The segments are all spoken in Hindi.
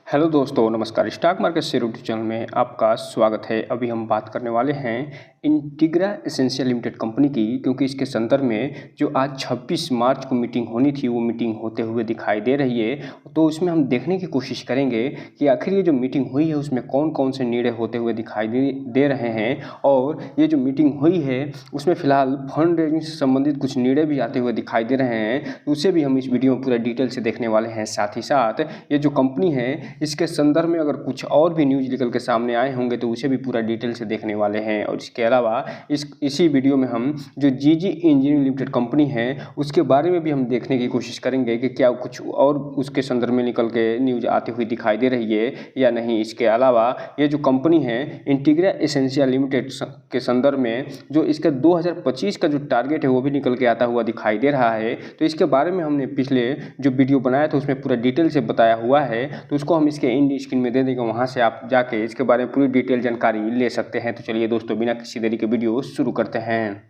हेलो दोस्तों, नमस्कार। Stock market share YouTube channel में आपका स्वागत है। अभी हम बात करने वाले हैं इंटीग्रा एसेंशियल लिमिटेड कंपनी की, क्योंकि इसके संदर्भ में जो आज 26 मार्च को मीटिंग होनी थी वो मीटिंग होते हुए दिखाई दे रही है। तो उसमें हम देखने की कोशिश करेंगे कि आखिर ये जो मीटिंग हुई है उसमें कौन कौन से निर्णय होते हुए दिखाई दे रहे हैं, और ये जो मीटिंग हुई है उसमें फ़िलहाल फंड रेजिंग से संबंधित कुछ निर्णय भी आते हुए दिखाई दे रहे हैं। तो उसे भी हम इस वीडियो में पूरा डिटेल से देखने वाले हैं। साथ ही साथ ये जो कंपनी है इसके संदर्भ में अगर कुछ और भी न्यूज़ निकल के सामने आए होंगे तो उसे भी पूरा डिटेल से देखने वाले हैं। और इसके अलावा इसी वीडियो में हम जो जीजी इंजीनियरिंग लिमिटेड कंपनी है उसके बारे में भी हम देखने की कोशिश करेंगे कि क्या कुछ और उसके संदर्भ में निकल के न्यूज़ आती हुई दिखाई दे रही है या नहीं। इसके अलावा ये जो कंपनी है इंटीग्रा एसेंशियल लिमिटेड के संदर्भ में जो इसका 2025 का जो टारगेट है वो भी निकल के आता हुआ दिखाई दे रहा है। तो इसके बारे में हमने पिछले जो वीडियो बनाया था उसमें पूरा डिटेल से बताया हुआ है, तो उसको हम इसके इंड स्क्रीन में दे देंगे, वहाँ से आप जाके इसके बारे में पूरी डिटेल जानकारी ले सकते हैं। तो चलिए दोस्तों, बिना किसी देरी के वीडियो शुरू करते हैं।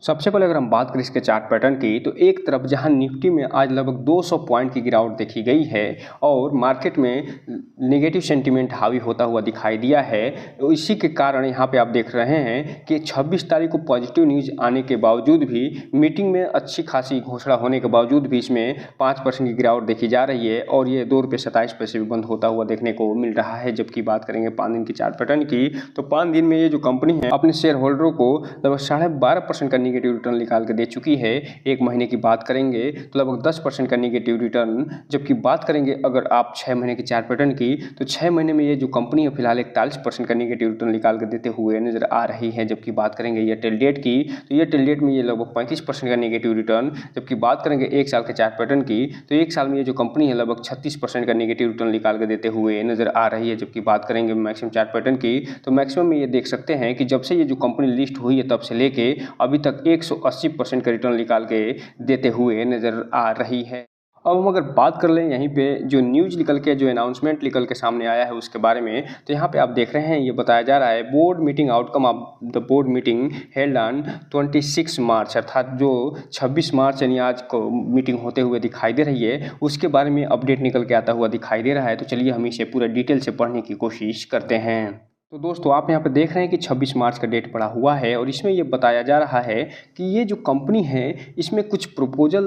सबसे पहले अगर हम बात करें इसके चार्ट पैटर्न की, तो एक तरफ जहां निफ्टी में आज लगभग 200 पॉइंट की गिरावट देखी गई है और मार्केट में नेगेटिव सेंटीमेंट हावी होता हुआ दिखाई दिया है, तो इसी के कारण यहां पे आप देख रहे हैं कि 26 तारीख को पॉजिटिव न्यूज़ आने के बावजूद भी, मीटिंग में अच्छी खासी घोषणा होने के बावजूद भी इसमें 5% की गिरावट देखी जा रही है और ये ₹2.27 भी बंद होता हुआ देखने को मिल रहा है। जबकि बात करेंगे 5 दिन की चार्ट पैटर्न की, तो 5 दिन में ये जो कंपनी है अपने शेयर होल्डरों को लगभग 12.5% का नेगेटिव रिटर्न निकाल के दे चुकी है। एक महीने की बात करेंगे तो लगभग 10% का नेगेटिव रिटर्न। जबकि बात करेंगे अगर आप 6 महीने की चार्ट पैटर्न की, तो 6 महीने में ये जो कंपनी है फिलहाल 41% का नेगेटिव रिटर्न निकाल के देते हुए नजर आ रही है। जबकि बात करेंगे ये टिल डेट की, तो ये टिल डेट में ये लगभग 35% का नेगेटिव रिटर्न। जबकि बात करेंगे 1 साल के चार्ट पैटर्न की, तो 1 साल में ये जो कंपनी है लगभग 36% का नेगेटिव रिटर्न निकाल के देते हुए नजर आ रही है। जबकि बात करेंगे मैक्सिमम चार्ट पैटर्न की, तो मैक्सिमम में ये देख सकते हैं कि जब से ये जो कंपनी लिस्ट हुई है तब से लेके अभी तक 180% का रिटर्न निकाल के देते हुए नजर आ रही है। अब हम अगर बात कर लें यहीं पे जो न्यूज़ निकल के, जो अनाउंसमेंट निकल के सामने आया है उसके बारे में, तो यहाँ पे आप देख रहे हैं ये बताया जा रहा है board meeting outcome of the board meeting held on 26 मार्च, अर्थात जो 26 मार्च यानी आज को मीटिंग होते हुए दिखाई दे रही है उसके बारे में अपडेट निकल के आता हुआ दिखाई दे रहा है। तो चलिए हम इसे पूरा डिटेल से पढ़ने की कोशिश करते हैं। तो दोस्तों, आप यहाँ पे देख रहे हैं कि 26 मार्च का डेट पड़ा हुआ है और इसमें ये बताया जा रहा है कि ये जो कंपनी है इसमें कुछ प्रपोजल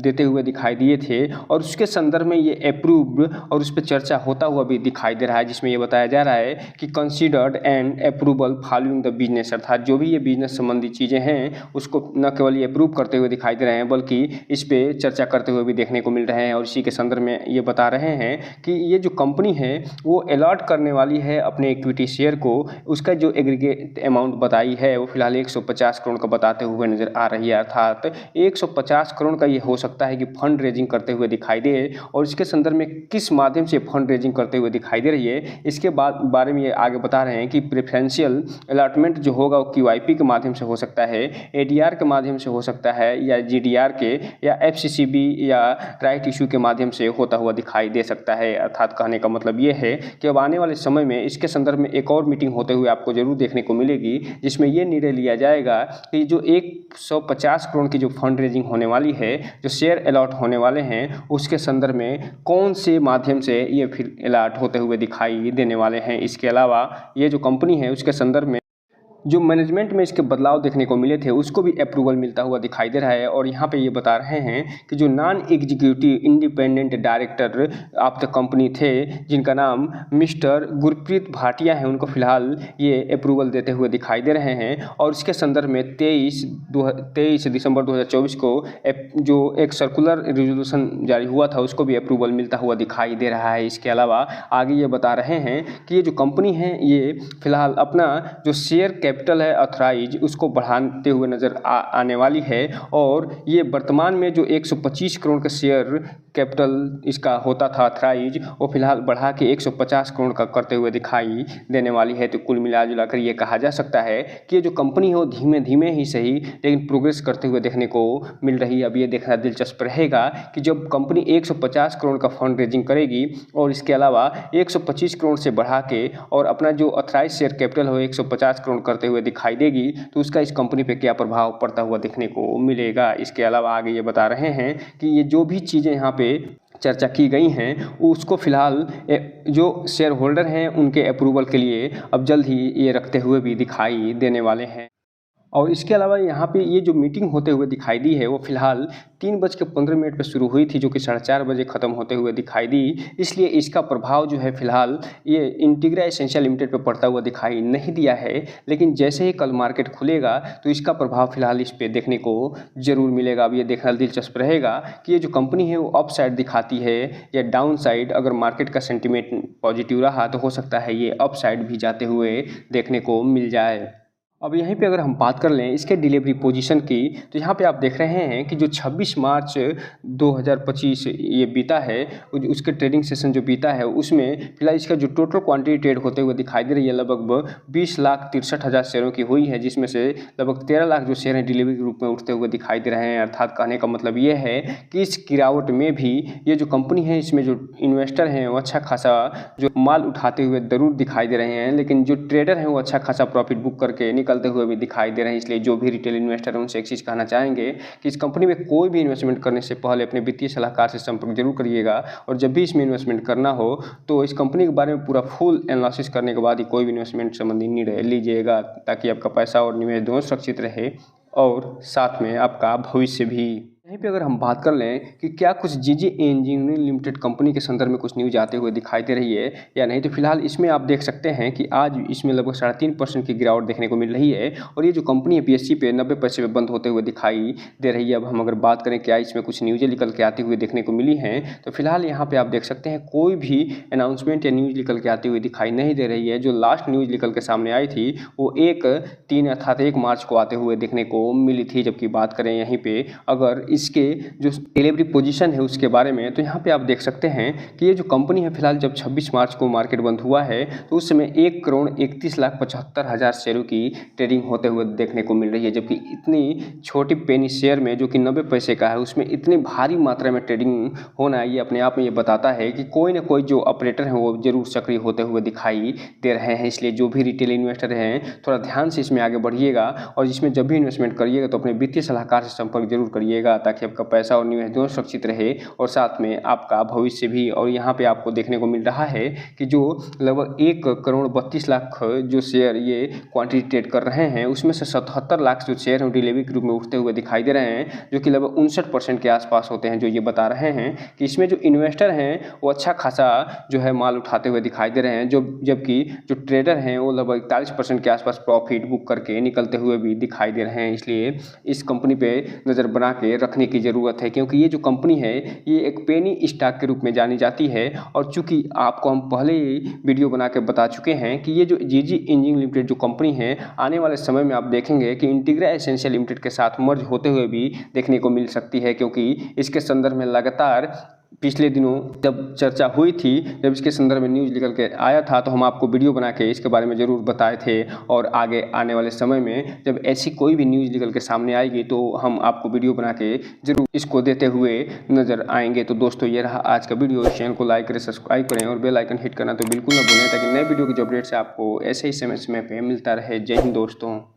देते हुए दिखाई दिए थे और उसके संदर्भ में ये अप्रूव्ड और उस पर चर्चा होता हुआ भी दिखाई दे रहा है, जिसमें ये बताया जा रहा है कि considered and approval following the business, अर्थात जो भी ये बिजनेस संबंधी चीज़ें हैं उसको न केवल ये अप्रूव करते हुए दिखाई दे रहे हैं बल्कि इस पर चर्चा करते हुए भी देखने को मिल रहे हैं। और इसी के संदर्भ में ये बता रहे हैं कि ये जो कंपनी है वो अलॉट करने वाली है अपने इक्विटी शेयर को, उसका जो एग्रीगेट अमाउंट बताई है वो फिलहाल 150 करोड़ का बताते हुए नजर आ रही है। अर्थात 150 करोड़ का ये हो सकता है कि फंड रेजिंग करते हुए दिखाई दे। और इसके संदर्भ में किस माध्यम से फंड रेजिंग करते हुए दिखाई दे रही है इसके बारे में ये आगे बता रहे हैं कि प्रेफरेंशियल अलॉटमेंट जो होगा वो QIP के माध्यम से हो सकता है, ADR के माध्यम से हो सकता है, या GDR के या FCCB या राइट इशू के माध्यम से होता हुआ दिखाई दे सकता है। अर्थात कहने का मतलब ये है कि अब आने वाले समय में इसके संदर्भ में एक और मीटिंग होते हुए आपको जरूर देखने को मिलेगी, जिसमें यह निर्णय लिया जाएगा कि जो 150 करोड़ की जो फंड रेजिंग होने वाली है, जो शेयर अलॉट होने वाले हैं, उसके संदर्भ में कौन से माध्यम से ये फिर अलॉट होते हुए दिखाई देने वाले हैं। इसके अलावा ये जो कंपनी है उसके संदर्भ में जो मैनेजमेंट में इसके बदलाव देखने को मिले थे उसको भी अप्रूवल मिलता हुआ दिखाई दे रहा है। और यहाँ पे ये बता रहे हैं कि जो non executive independent director of the company थे जिनका नाम मिस्टर गुरप्रीत भाटिया है, उनको फिलहाल ये अप्रूवल देते हुए दिखाई दे रहे हैं। और इसके संदर्भ में 23 दिसंबर 2024 को जो एक सर्कुलर रिजोल्यूशन जारी हुआ था उसको भी अप्रूवल मिलता हुआ दिखाई दे रहा है। इसके अलावा आगे ये बता रहे हैं कि ये जो कंपनी है ये फिलहाल अपना जो शेयर कैपिटल है ऑथराइज उसको बढ़ाते हुए नजर आने वाली है। और ये वर्तमान में जो 125 करोड़ का शेयर कैपिटल इसका होता था ऑथराइज, वो फिलहाल बढ़ा के 150 करोड़ का करते हुए दिखाई देने वाली है। तो कुल मिला जुलाकर ये कहा जा सकता है कि ये जो कंपनी है वो धीमे धीमे ही सही लेकिन प्रोग्रेस करते हुए देखने को मिल रही है। अब ये देखना दिलचस्प रहेगा कि जब कंपनी 150 करोड़ का फंड रेजिंग करेगी और इसके अलावा 125 करोड़ से बढ़ा के और अपना जो ऑथराइज शेयर कैपिटल हो 150 करोड़ करते हुए दिखाई देगी, तो उसका इस कंपनी पे क्या प्रभाव पड़ता हुआ देखने को मिलेगा। इसके अलावा आगे ये बता रहे हैं कि ये जो भी चीज़ें यहाँ पे चर्चा की गई हैं उसको फ़िलहाल जो शेयर होल्डर हैं उनके अप्रूवल के लिए अब जल्द ही ये रखते हुए भी दिखाई देने वाले हैं। और इसके अलावा यहाँ पे ये जो मीटिंग होते हुए दिखाई दी है वो फ़िलहाल 3:15 पे शुरू हुई थी, जो कि 4:30 बजे ख़त्म होते हुए दिखाई दी। इसलिए इसका प्रभाव जो है फ़िलहाल ये इंटीग्रा एसेंशियल लिमिटेड पे पड़ता हुआ दिखाई नहीं दिया है, लेकिन जैसे ही कल मार्केट खुलेगा तो इसका प्रभाव फ़िलहाल इस पे देखने को ज़रूर मिलेगा। अब ये देखना दिलचस्प रहेगा कि ये जो कंपनी है वो अप साइड दिखाती है या डाउन साइड। अगर मार्केट का सेंटिमेंट पॉजिटिव रहा तो हो सकता है ये अप साइड भी जाते हुए देखने को मिल जाए। अब यहीं पे अगर हम बात कर लें इसके डिलीवरी पोजीशन की, तो यहाँ पे आप देख रहे हैं कि जो 26 मार्च 2025 ये बीता है, उसके ट्रेडिंग सेशन जो बीता है उसमें फिलहाल इसका जो टोटल क्वांटिटी ट्रेड होते हुए दिखाई दे रही है लगभग 20,63,000 शेयरों की हुई है, जिसमें से लगभग 13 लाख जो शेयर हैं डिलीवरी के रूप में उठते हुए दिखाई दे रहे हैं। अर्थात कहने का मतलब ये है कि इस गिरावट में भी ये जो कंपनी है इसमें जो इन्वेस्टर हैं वो अच्छा खासा जो माल उठाते हुए ज़रूर दिखाई दे रहे हैं, लेकिन जो ट्रेडर हैं वो अच्छा खासा प्रॉफिट बुक करके निकलते हुए भी दिखाई दे रहे हैं। इसलिए जो भी रिटेल इन्वेस्टर हैं उनसे एक चीज़ कहना चाहेंगे कि इस कंपनी में कोई भी इन्वेस्टमेंट करने से पहले अपने वित्तीय सलाहकार से संपर्क जरूर करिएगा, और जब भी इसमें इन्वेस्टमेंट करना हो तो इस कंपनी के बारे में पूरा फुल एनालिसिस करने के बाद ही कोई भी इन्वेस्टमेंट संबंधी निर्णय लीजिएगा, ताकि आपका पैसा और निवेश दोनों सुरक्षित रहे और साथ में आपका भविष्य भी। यहीं पे अगर हम बात कर लें कि क्या कुछ जीजी इंजीनियरिंग लिमिटेड कंपनी के संदर्भ में कुछ न्यूज आते हुए दिखाई दे रही है या नहीं, तो फिलहाल इसमें आप देख सकते हैं कि आज इसमें लगभग 3.5% की गिरावट देखने को मिल रही है, और ये जो कंपनी है पीएससी पे 90 पैसे पे बंद होते हुए दिखाई दे रही है। अब हम अगर बात करें क्या इसमें कुछ न्यूज़ें निकल के आती हुई देखने को मिली हैं, तो फिलहाल यहाँ पर आप देख सकते हैं कोई भी अनाउंसमेंट या न्यूज़ निकल के आती हुई दिखाई नहीं दे रही है। जो लास्ट न्यूज़ निकल के सामने आई थी वो 1/3 अर्थात 1 मार्च को आते हुए देखने को मिली थी। जबकि बात करें यहीं पे अगर इसके जो डिलीवरी पोजीशन है उसके बारे में, तो यहाँ पे आप देख सकते हैं कि ये जो कंपनी है फिलहाल जब 26 मार्च को मार्केट बंद हुआ है तो उस समय 1,31,75,000 शेयरों की ट्रेडिंग होते हुए देखने को मिल रही है। जबकि इतनी छोटी पेनी शेयर में जो कि 90 पैसे का है उसमें इतनी भारी मात्रा में ट्रेडिंग होना, ये अपने आप में ये बताता है कि कोई ना कोई जो ऑपरेटर हैं वो जरूर सक्रिय होते हुए दिखाई दे रहे हैं। इसलिए जो भी रिटेल इन्वेस्टर हैं थोड़ा ध्यान से इसमें आगे बढ़िएगा, और इसमें जब भी इन्वेस्टमेंट करिएगा तो अपने वित्तीय सलाहकार से संपर्क जरूर करिएगा, ताकि आपका पैसा और निवेश दोनों सुरक्षित रहे और साथ में आपका भविष्य भी। और यहाँ पे आपको देखने को मिल रहा है कि जो लगभग 1,32,00,000 जो शेयर ये क्वांटिटी ट्रेड कर रहे हैं उसमें से 77 लाख जो शेयर हैं डिलीवरी के रूप में उठते हुए दिखाई दे रहे हैं, जो कि लगभग 59% के आसपास होते हैं। जो ये बता रहे हैं कि इसमें जो इन्वेस्टर हैं वो अच्छा खासा जो है माल उठाते हुए दिखाई दे रहे हैं, जबकि जो ट्रेडर हैं वो लगभग 41% के आसपास प्रॉफिट बुक करके निकलते हुए भी दिखाई दे रहे हैं। इसलिए इस कंपनी पे नज़र बना के रखने की ज़रूरत है, क्योंकि ये जो कंपनी है ये एक पेनी स्टॉक के रूप में जानी जाती है। और चूंकि आपको हम पहले ही वीडियो बना के बता चुके हैं कि ये जो जीजी इंजीनियरिंग लिमिटेड जो कंपनी है आने वाले समय में आप देखेंगे कि इंटीग्रा एसेंशियल लिमिटेड के साथ मर्ज होते हुए भी देखने को मिल सकती है, क्योंकि इसके संदर्भ में लगातार पिछले दिनों जब चर्चा हुई थी, जब इसके संदर्भ में न्यूज़ निकल के आया था तो हम आपको वीडियो बना के इसके बारे में ज़रूर बताए थे। और आगे आने वाले समय में जब ऐसी कोई भी न्यूज़ निकल के सामने आएगी तो हम आपको वीडियो बना के ज़रूर इसको देते हुए नज़र आएंगे। तो दोस्तों ये रहा आज का वीडियो। चैनल को लाइक करें, सब्सक्राइब करें और बेल आइकन हिट करना तो बिल्कुल ना भूलें, ताकि नए वीडियो की जो अपडेट्स है आपको ऐसे ही समय पे मिलता रहे। जय हिंद दोस्तों।